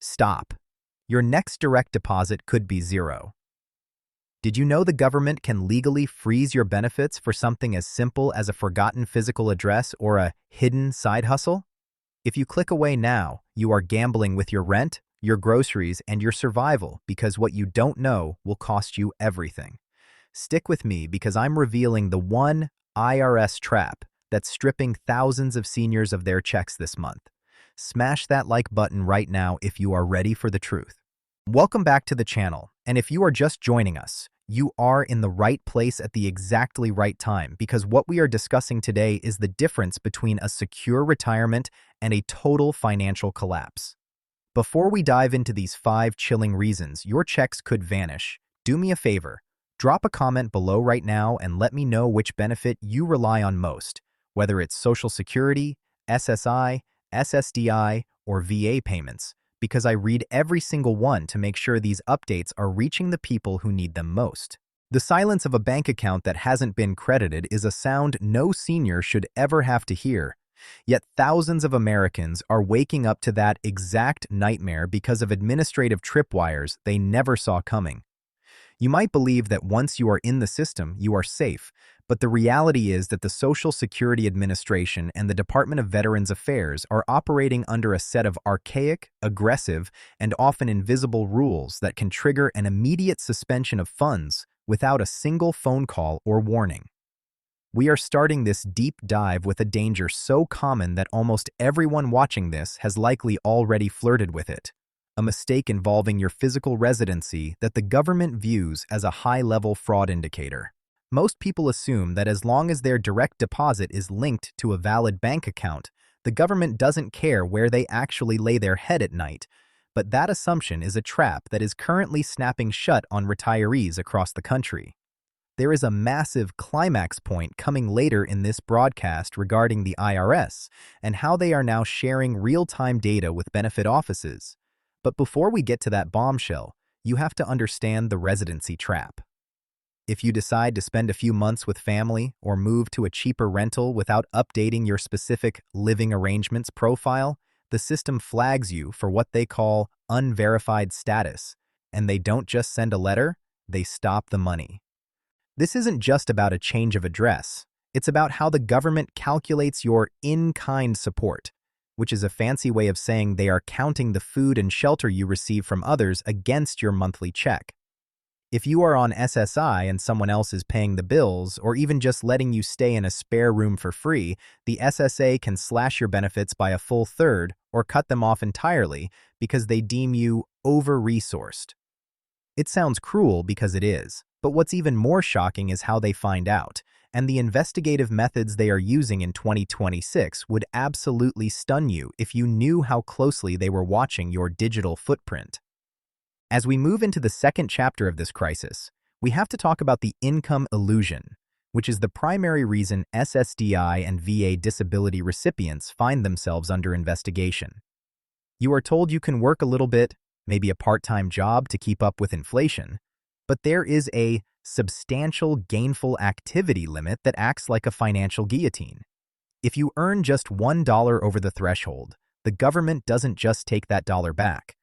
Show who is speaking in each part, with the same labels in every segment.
Speaker 1: Stop. Your next direct deposit could be zero. Did you know the government can legally freeze your benefits for something as simple as a forgotten physical address or a hidden side hustle? If you click away now, you are gambling with your rent, your groceries, and your survival because what you don't know will cost you everything. Stick with me because I'm revealing the one IRS trap that's stripping thousands of seniors of their checks this month. Smash that like button right now if you are ready for the truth. Welcome back to the channel, and if you are just joining us, you are in the right place at the exactly right time because what we are discussing today is the difference between a secure retirement and a total financial collapse. Before we dive into these 5 chilling reasons your checks could vanish, do me a favor, drop a comment below right now and let me know which benefit you rely on most, whether it's Social Security, SSI, SSDI, or VA payments, because I read every single one to make sure these updates are reaching the people who need them most. The silence of a bank account that hasn't been credited is a sound no senior should ever have to hear. Yet thousands of Americans are waking up to that exact nightmare because of administrative tripwires they never saw coming. You might believe that once you are in the system, you are safe, but the reality is that the Social Security Administration and the Department of Veterans Affairs are operating under a set of archaic, aggressive, and often invisible rules that can trigger an immediate suspension of funds without a single phone call or warning. We are starting this deep dive with a danger so common that almost everyone watching this has likely already flirted with it. A mistake involving your physical residency that the government views as a high-level fraud indicator. Most people assume that as long as their direct deposit is linked to a valid bank account, the government doesn't care where they actually lay their head at night, but that assumption is a trap that is currently snapping shut on retirees across the country. There is a massive climax point coming later in this broadcast regarding the IRS and how they are now sharing real-time data with benefit offices. But before we get to that bombshell, you have to understand the residency trap. If you decide to spend a few months with family or move to a cheaper rental without updating your specific living arrangements profile, the system flags you for what they call unverified status, and they don't just send a letter, they stop the money. This isn't just about a change of address. It's about how the government calculates your in-kind support, which is a fancy way of saying they are counting the food and shelter you receive from others against your monthly check. If you are on SSI and someone else is paying the bills, or even just letting you stay in a spare room for free, the SSA can slash your benefits by a full third or cut them off entirely because they deem you over-resourced. It sounds cruel because it is, but what's even more shocking is how they find out, and the investigative methods they are using in 2026 would absolutely stun you if you knew how closely they were watching your digital footprint. As we move into the second chapter of this crisis, we have to talk about the income illusion, which is the primary reason SSDI and VA disability recipients find themselves under investigation. You are told you can work a little bit, maybe a part-time job to keep up with inflation, but there is a substantial gainful activity limit that acts like a financial guillotine. If you earn just $1 over the threshold, the government doesn't just take that dollar back.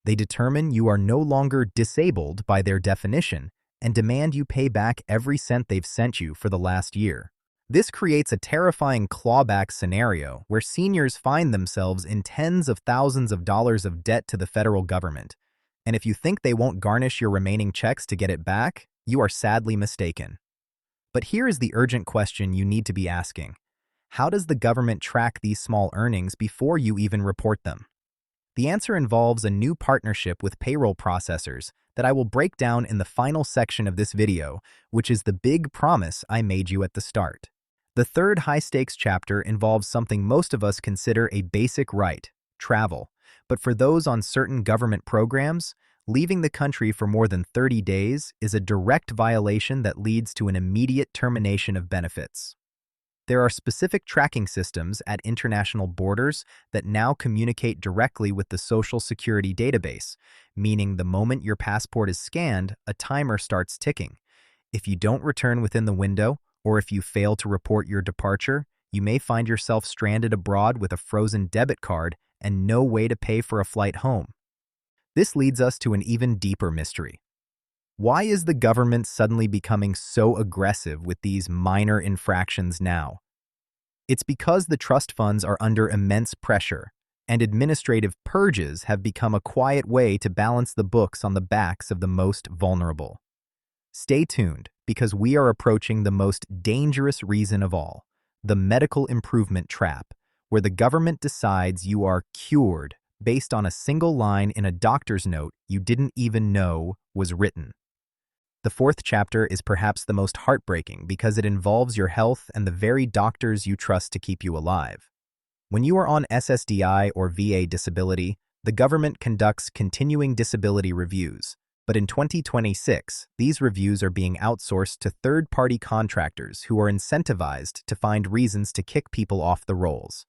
Speaker 1: They determine you are no longer disabled by their definition and demand you pay back every cent they've sent you for the last year. This creates a terrifying clawback scenario where seniors find themselves in tens of thousands of dollars of debt to the federal government. And if you think they won't garnish your remaining checks to get it back, you are sadly mistaken. But here is the urgent question you need to be asking. How does the government track these small earnings before you even report them? The answer involves a new partnership with payroll processors that I will break down in the final section of this video, which is the big promise I made you at the start. The third high-stakes chapter involves something most of us consider a basic right, travel. But for those on certain government programs, leaving the country for more than 30 days is a direct violation that leads to an immediate termination of benefits. There are specific tracking systems at international borders that now communicate directly with the Social Security database, meaning the moment your passport is scanned, a timer starts ticking. If you don't return within the window, or if you fail to report your departure, you may find yourself stranded abroad with a frozen debit card and no way to pay for a flight home. This leads us to an even deeper mystery. Why is the government suddenly becoming so aggressive with these minor infractions now? It's because the trust funds are under immense pressure, and administrative purges have become a quiet way to balance the books on the backs of the most vulnerable. Stay tuned, because we are approaching the most dangerous reason of all, the medical improvement trap, where the government decides you are cured based on a single line in a doctor's note you didn't even know was written. The fourth chapter is perhaps the most heartbreaking because it involves your health and the very doctors you trust to keep you alive. When you are on SSDI or VA disability, the government conducts continuing disability reviews, but in 2026, these reviews are being outsourced to third-party contractors who are incentivized to find reasons to kick people off the rolls.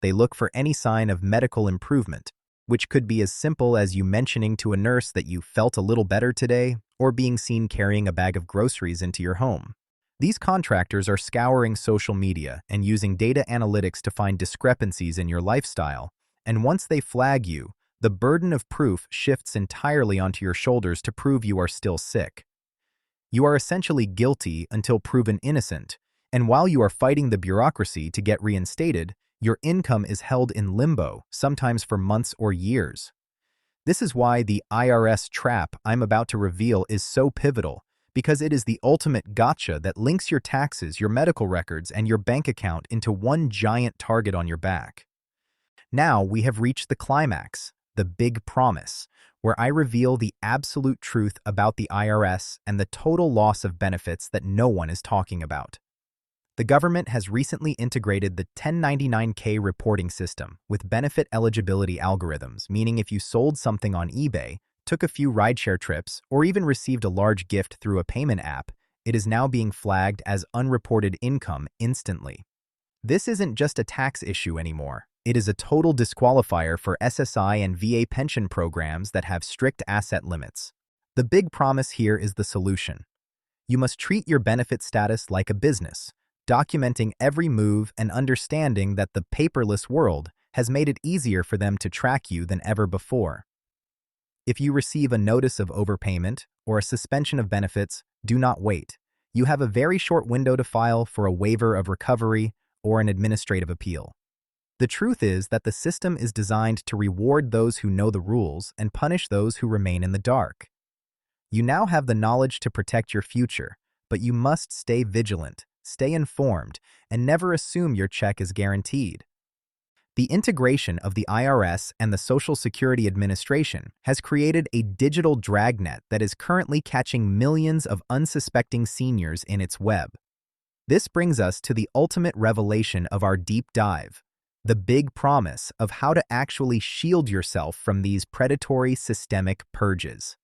Speaker 1: They look for any sign of medical improvement, which could be as simple as you mentioning to a nurse that you felt a little better today, or being seen carrying a bag of groceries into your home. These contractors are scouring social media and using data analytics to find discrepancies in your lifestyle, and once they flag you, the burden of proof shifts entirely onto your shoulders to prove you are still sick. You are essentially guilty until proven innocent, and while you are fighting the bureaucracy to get reinstated, your income is held in limbo, sometimes for months or years. This is why the IRS trap I'm about to reveal is so pivotal, because it is the ultimate gotcha that links your taxes, your medical records, and your bank account into one giant target on your back. Now we have reached the climax, the big promise, where I reveal the absolute truth about the IRS and the total loss of benefits that no one is talking about. The government has recently integrated the 1099-K reporting system with benefit eligibility algorithms, meaning if you sold something on eBay, took a few rideshare trips, or even received a large gift through a payment app, it is now being flagged as unreported income instantly. This isn't just a tax issue anymore. It is a total disqualifier for SSI and VA pension programs that have strict asset limits. The big promise here is the solution. You must treat your benefit status like a business, documenting every move and understanding that the paperless world has made it easier for them to track you than ever before. If you receive a notice of overpayment or a suspension of benefits, do not wait. You have a very short window to file for a waiver of recovery or an administrative appeal. The truth is that the system is designed to reward those who know the rules and punish those who remain in the dark. You now have the knowledge to protect your future, but you must stay vigilant, stay informed, and never assume your check is guaranteed. The integration of the IRS and the Social Security Administration has created a digital dragnet that is currently catching millions of unsuspecting seniors in its web. This brings us to the ultimate revelation of our deep dive, the big promise of how to actually shield yourself from these predatory systemic purges.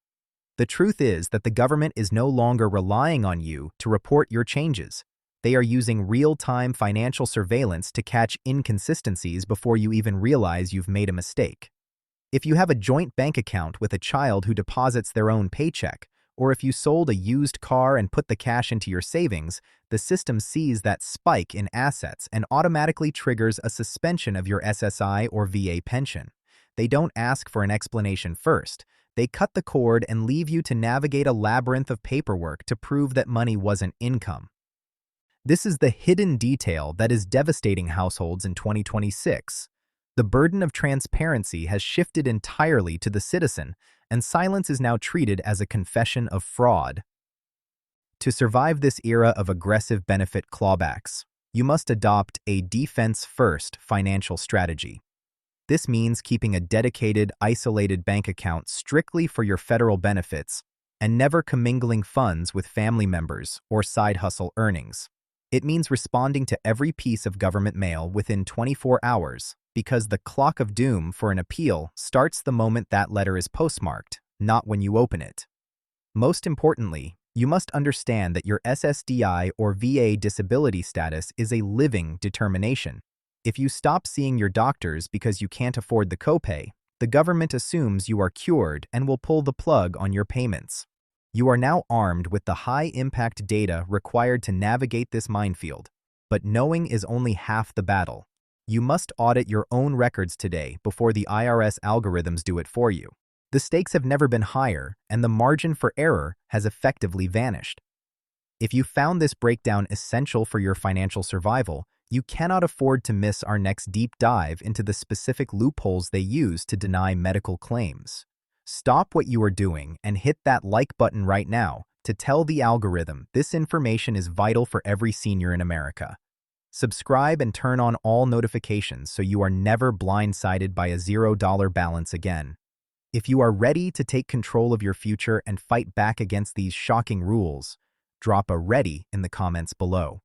Speaker 1: The truth is that the government is no longer relying on you to report your changes. They are using real-time financial surveillance to catch inconsistencies before you even realize you've made a mistake. If you have a joint bank account with a child who deposits their own paycheck, or if you sold a used car and put the cash into your savings, the system sees that spike in assets and automatically triggers a suspension of your SSI or VA pension. They don't ask for an explanation first. They cut the cord and leave you to navigate a labyrinth of paperwork to prove that money wasn't income. This is the hidden detail that is devastating households in 2026. The burden of transparency has shifted entirely to the citizen, and silence is now treated as a confession of fraud. To survive this era of aggressive benefit clawbacks, you must adopt a defense-first financial strategy. This means keeping a dedicated, isolated bank account strictly for your federal benefits and never commingling funds with family members or side hustle earnings. It means responding to every piece of government mail within 24 hours, because the clock of doom for an appeal starts the moment that letter is postmarked, not when you open it. Most importantly, you must understand that your SSDI or VA disability status is a living determination. If you stop seeing your doctors because you can't afford the copay, the government assumes you are cured and will pull the plug on your payments. You are now armed with the high-impact data required to navigate this minefield, but knowing is only half the battle. You must audit your own records today before the IRS algorithms do it for you. The stakes have never been higher, and the margin for error has effectively vanished. If you found this breakdown essential for your financial survival, you cannot afford to miss our next deep dive into the specific loopholes they use to deny medical claims. Stop what you are doing and hit that like button right now to tell the algorithm this information is vital for every senior in America. Subscribe and turn on all notifications so you are never blindsided by a $0 balance again. If you are ready to take control of your future and fight back against these shocking rules, drop a "ready" in the comments below.